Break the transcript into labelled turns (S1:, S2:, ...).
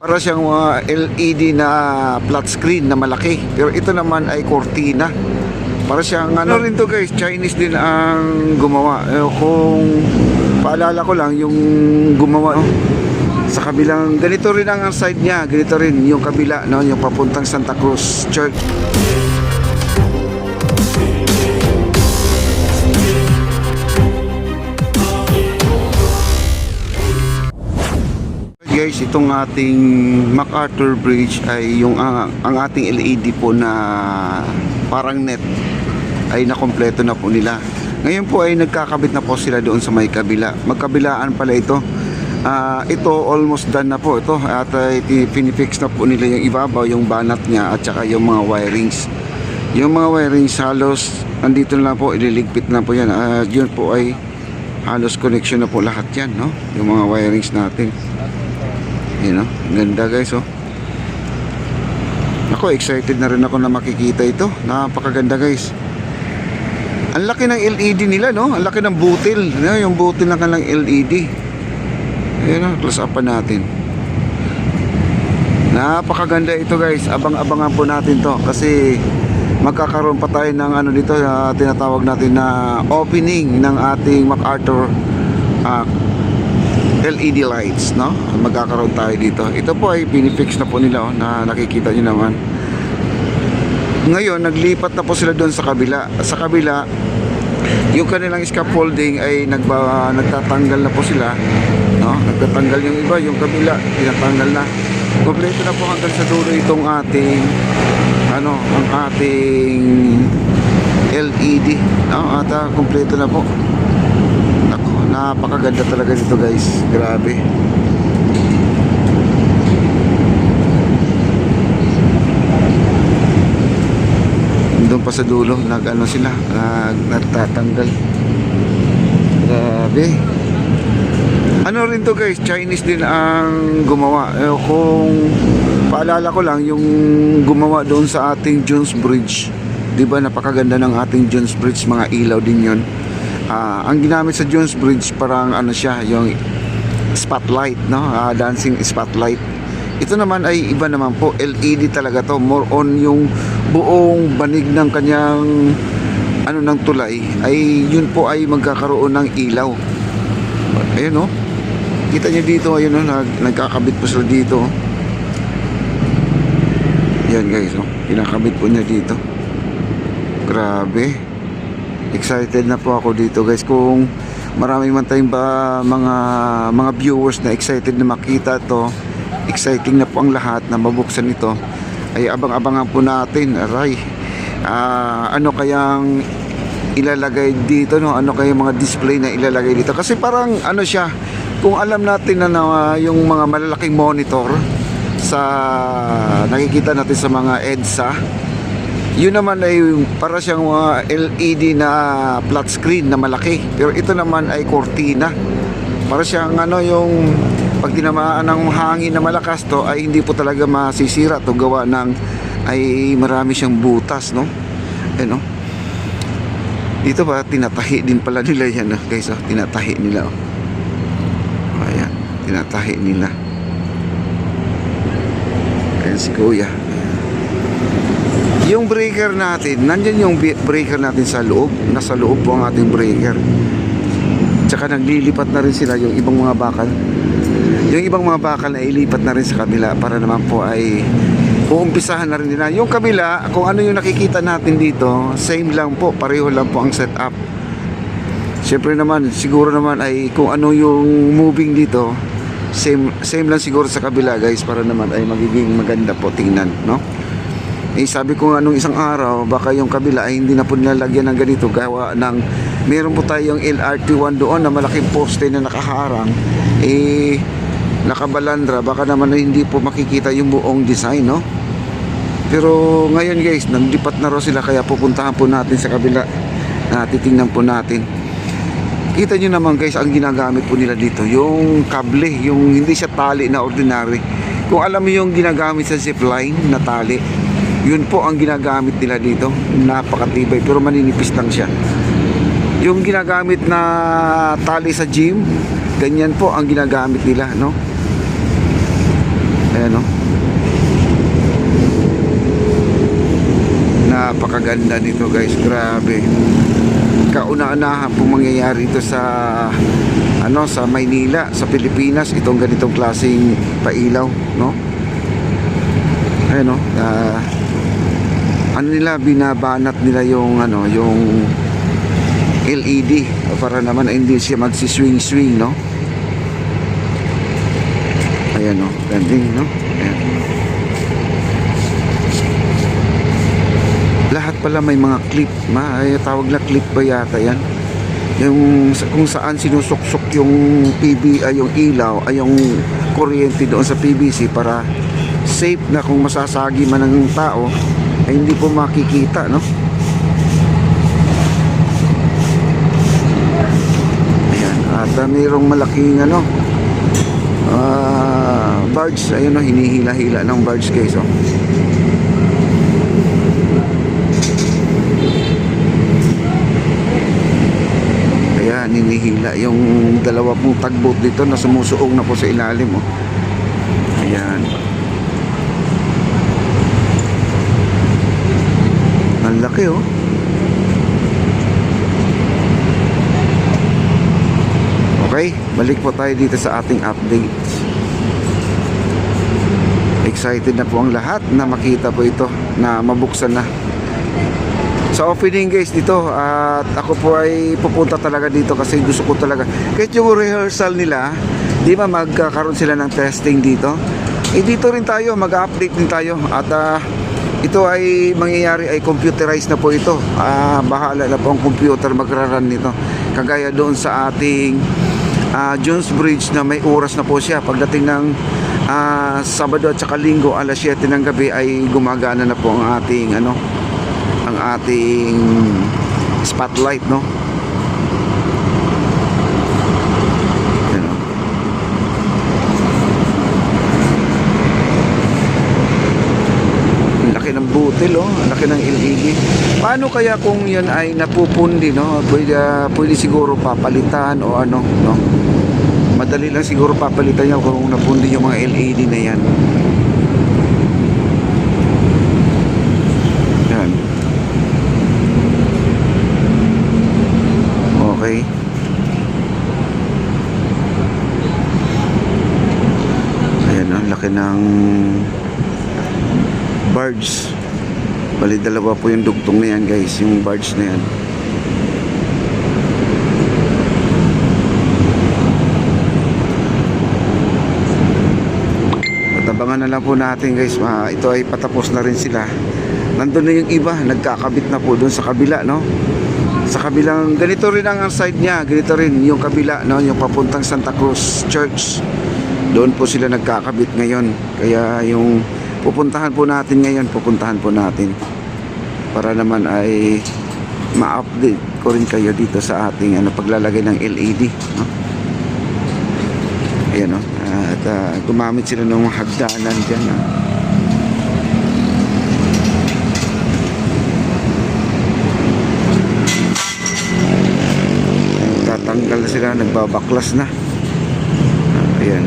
S1: Para siyang LED na flat screen na malaki. Pero ito naman ay cortina. Para siyang ano rin to guys, Chinese din ang gumawa. Kung paalala ko lang yung gumawa sa kabilang, ganito rin ang side niya, ganito rin yung kabila, no, yung papuntang Santa Cruz Church. Guys, itong ating MacArthur Bridge ay yung ang ating LED po na parang net ay nakompleto na po nila. Ngayon po ay nagkakabit na po sila doon sa may kabila. Magkabilaan pala ito. Ito almost done na po ito at pinifix na po nila yung ibabaw, yung banat niya at saka yung mga wirings. Yung mga wirings halos andito na lang po, ililigpit na po yan. Yun po ay halos connection na po lahat yan, no? Yung mga wirings natin. Yun, no? Ganda guys, oh. Ako, excited na rin ako na makikita ito. Napakaganda guys. Ang laki ng LED nila, no? Ang laki ng butil, no? Yung butil ng kanilang LED. Ayun, no? Close up pa natin. Napakaganda ito guys. Abang-abangan po natin to kasi magkakaroon pa tayo ng ano dito, tinatawag natin na opening ng ating MacArthur LED lights, no? Magkakaroon tayo dito. Ito po ay pinifix na po nila, oh, na nakikita nyo naman. Ngayon, naglipat na po sila doon sa kabila. Sa kabila, yung kanilang scaffolding ay nagtatanggal na po sila, no? Nagtatanggal yung iba, yung kabila, tinatanggal na. Kompleto na po hanggang sa dulo itong ating ano, ang ating LED, no? At kompleto na po. Napakaganda talaga dito guys, grabe. Doon pa sa dulo nag-ano sila, nagtatanggal. Grabe. Ano rin to guys, Chinese din ang gumawa. Kung paalala ko lang, yung gumawa doon sa ating Jones Bridge, 'di ba, napakaganda ng ating Jones Bridge, mga ilaw din 'yon. Ang ginamit sa Jones Bridge parang ano siya, yung spotlight, no? Dancing spotlight. Ito naman ay iba naman po, LED talaga to, more on yung buong banig ng kanyang ano ng tulay ay yun po ay magkakaroon ng ilaw. Ayun, no? Kita niyo dito, ayun, no? Nagkakabit po sila dito. Yan guys, no? Kinakabit po niya dito. Grabe. Excited na po ako dito guys. Kung marami man tayong mga viewers na excited na makita to, exciting na po ang lahat na mabuksan ito, ay abang-abangan po natin. Aray, ano kayang ilalagay dito, no? Ano kayang mga display na ilalagay dito, kasi parang ano siya, kung alam natin na yung mga malalaking monitor sa nakikita natin sa mga EDSA, yun naman ay para siyang LED na flat screen na malaki. Pero ito naman ay cortina. Para siyang ano, yung pag tinamaan ng hangin na malakas to ay hindi po talaga masisira to, gawa ng ay marami siyang butas, no? Ano? Dito ba tinatahi din pala nila yan, guys, oh. Tinatahi nila, oh. Ayan, tinatahi nila. Ayan si Kuya. Yung breaker natin, nandyan yung breaker natin sa loob. Nasa loob po ang ating breaker. Tsaka naglilipat na rin sila yung ibang mga bakal. Yung ibang mga bakal na ilipat na rin sa kabila para naman po ay uumpisahan na rin nila. Yung kabila, kung ano yung nakikita natin dito, same lang po, pareho lang po ang setup. Siyempre naman, siguro naman ay kung ano yung moving dito, same lang siguro sa kabila guys, para naman ay magiging maganda po tingnan, no? Sabi ko nga nung isang araw, baka yung kabila ay hindi na po nilalagyan ng ganito, gawa ng meron po tayong LRT1 doon na malaking poste na nakaharang, nakabalandra, baka naman na hindi po makikita yung buong design, no? Pero ngayon guys, naglipat na raw sila, kaya pupuntahan po natin sa kabila, titingnan po natin. Kita nyo naman guys, ang ginagamit po nila dito, yung kable, yung hindi siya tali na ordinary. Kung alam mo yung ginagamit sa zipline na tali, yun po ang ginagamit nila dito. Napakatibay pero maninipis lang siya. Yung ginagamit na tali sa gym, ganyan po ang ginagamit nila, no? Ayan, oh. Napakaganda nito guys, grabe. Kauna-unahan pong mangyayari ito sa sa Maynila, sa Pilipinas, itong ganitong klaseng pailaw, no? Ayan, no? Nila, binabanat nila yung yung LED para naman hindi siya magsiswing-swing, no? Ayan, no? Ganding, no? Ayan. Lahat pala may mga clip, tawag na clip ba yata yan? Yung kung saan sinusuksok yung yung ilaw ay yung kuryente doon sa PVC para safe na kung masasagi man ng tao ay hindi po makikita, no? Ayan, at mayroong malaking barge, ayun, no, hinihila-hila ng barge guys, oh. Ninihila yung dalawa pong tugboat dito na sumusuong na po sa ilalim, oh. Ayan, ang laki, oh. Okay, balik po tayo dito sa ating update. Excited na po ang lahat na makita po ito, na mabuksan na sa opening guys dito, at ako po ay pupunta talaga dito kasi gusto ko talaga, kahit yung rehearsal nila, di ba magkakaroon sila ng testing dito, dito rin tayo mag-update din tayo, at ito ay mangyayari ay computerized na po ito. Bahala na po ang computer magra-run nito, kagaya doon sa ating Jones Bridge na may oras na po siya. Pagdating ng Sabado at saka Linggo alas 7 ng gabi ay gumagana na po ang ating ang ating spotlight, no? Yan, no? Ang laki ng butil, oh. Ang laki ng LED. Paano kaya kung yan ay napupundi, no? Pwede siguro papalitan o no? Madali lang siguro papalitan yan kung napundi yung mga LED na yan. Okay. Ayan, ang laki ng barge. Bali dalawa po yung dugtong na yan guys, yung barge na yan. At abangan na lang po natin guys, ito ay patapos na rin sila. Nandun na yung iba, nagkakabit na po doon sa kabila, no? Sa kabilang, ganito rin ang side niya, ganito rin yung kabila, no, yung papuntang Santa Cruz Church. Doon po sila nagkakabit ngayon. Kaya yung pupuntahan po natin ngayon, para naman ay ma-update ko rin kayo dito sa ating paglalagay ng LED, no? Ayan, no? At gumamit sila ng hagdanan dyan, no? Tanggal sila, nagbabaklas na. Ayan.